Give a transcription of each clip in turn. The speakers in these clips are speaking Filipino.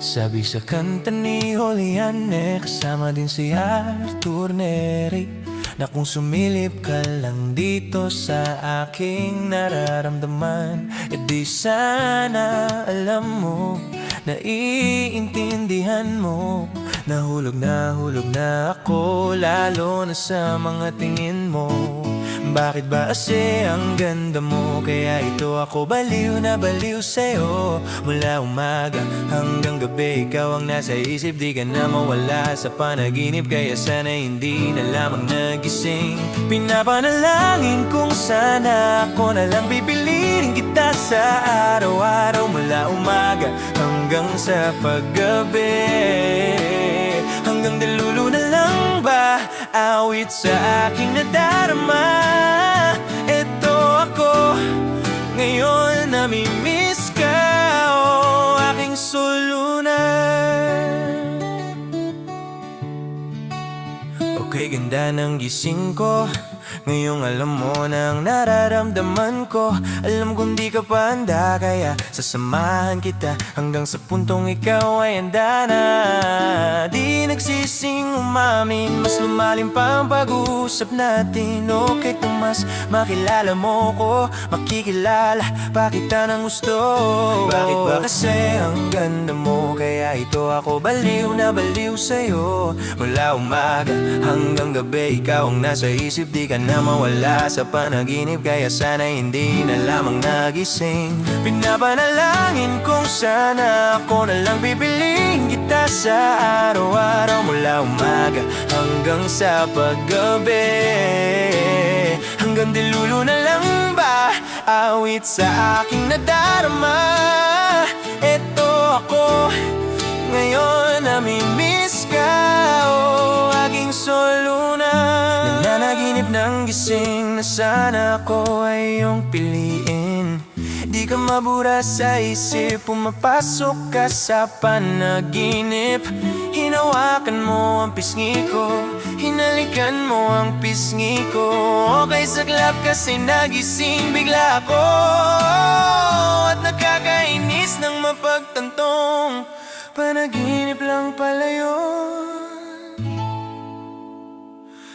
Sabi sa kanta ni Juliane, kasama din si Arthur Neri, na kung sumilip ka lang dito sa aking nararamdaman, e di sana alam mo, naiintindihan mo. Nahulog na ako, lalo na sa mga tingin mo. Bakit ba kasi ang ganda mo? Kaya ito ako, baliw na baliw sa'yo. Mula umaga hanggang gabi, ikaw ang nasa isip, di ka na mawala sa panaginip. Kaya sana hindi na lamang nagising. Pinapanalangin kung sana ako na lang pipiliin kita sa araw-araw. Mula umaga hanggang sa paggabi, hanggang dilulo na lang ba awit sa aking nadarama. Ito ako, ngayon namimiss ka, oh aking sulunan. Okay, ganda ng gising ko, ngayong alam mo na ang nararamdaman ko. Alam kong di ka pa handa, kaya sasamahan kita hanggang sa puntong ikaw ay handa na. Di nagsising umamin, mas lumalim pa ang pag-uusap natin. Okay, kung mas makilala mo ko, makikilala pa kita ng gusto. Bakit ba kasi ang ganda mo? Kaya ito ako, baliw na baliw sa'yo. Mula umaga hanggang gabi, ikaw ang nasa isip, di ka na mawala sa panaginip. Kaya sana hindi na lamang nagising. Pinapanalangin kung sana ako na lang pipiliin kita sa araw-araw. Mula umaga hanggang sa paggabi, hanggang dilulo na lang ba awit sa aking nadarama. Ito ako, ngayon namimiss ka, oh aking solunan. Nananaginip ng gising na sana ako ay iyong piliin. Di ka mabura sa isip, pumapasok ka sa panaginip. Hinawakan mo ang pisngi ko, hinalikan mo ang pisngi ko. Okay, saglap kasi nagising bigla ako, at nakakainis ng mapagtantong panaginip lang pala yun.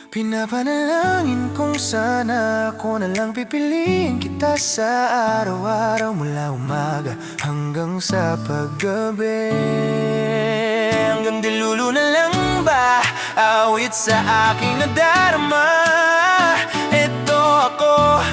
Pinapanalangin kung sana ako na lang pipiliin kita sa araw-araw. Mula umaga hanggang sa paggabi, hanggang dilulo na lang ba awit sa aking nadarama. Ito ako,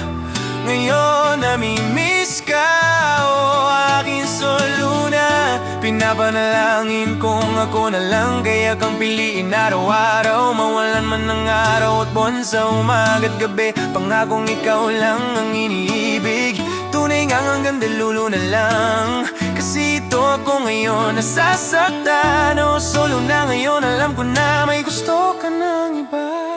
ngayon namimiss ka, oh aking solunan. Pinapanalangin kung ako na lang kaya kang piliin araw-araw. Mawalan man ng araw at buwan sa umaga't gabi, pangakong ikaw lang ang iniibig. Tunay nga hanggang dilulo na lang, kasi ito ako ngayon nasasaktan. Oh solo na ngayon, alam ko na may gusto ka ng iba.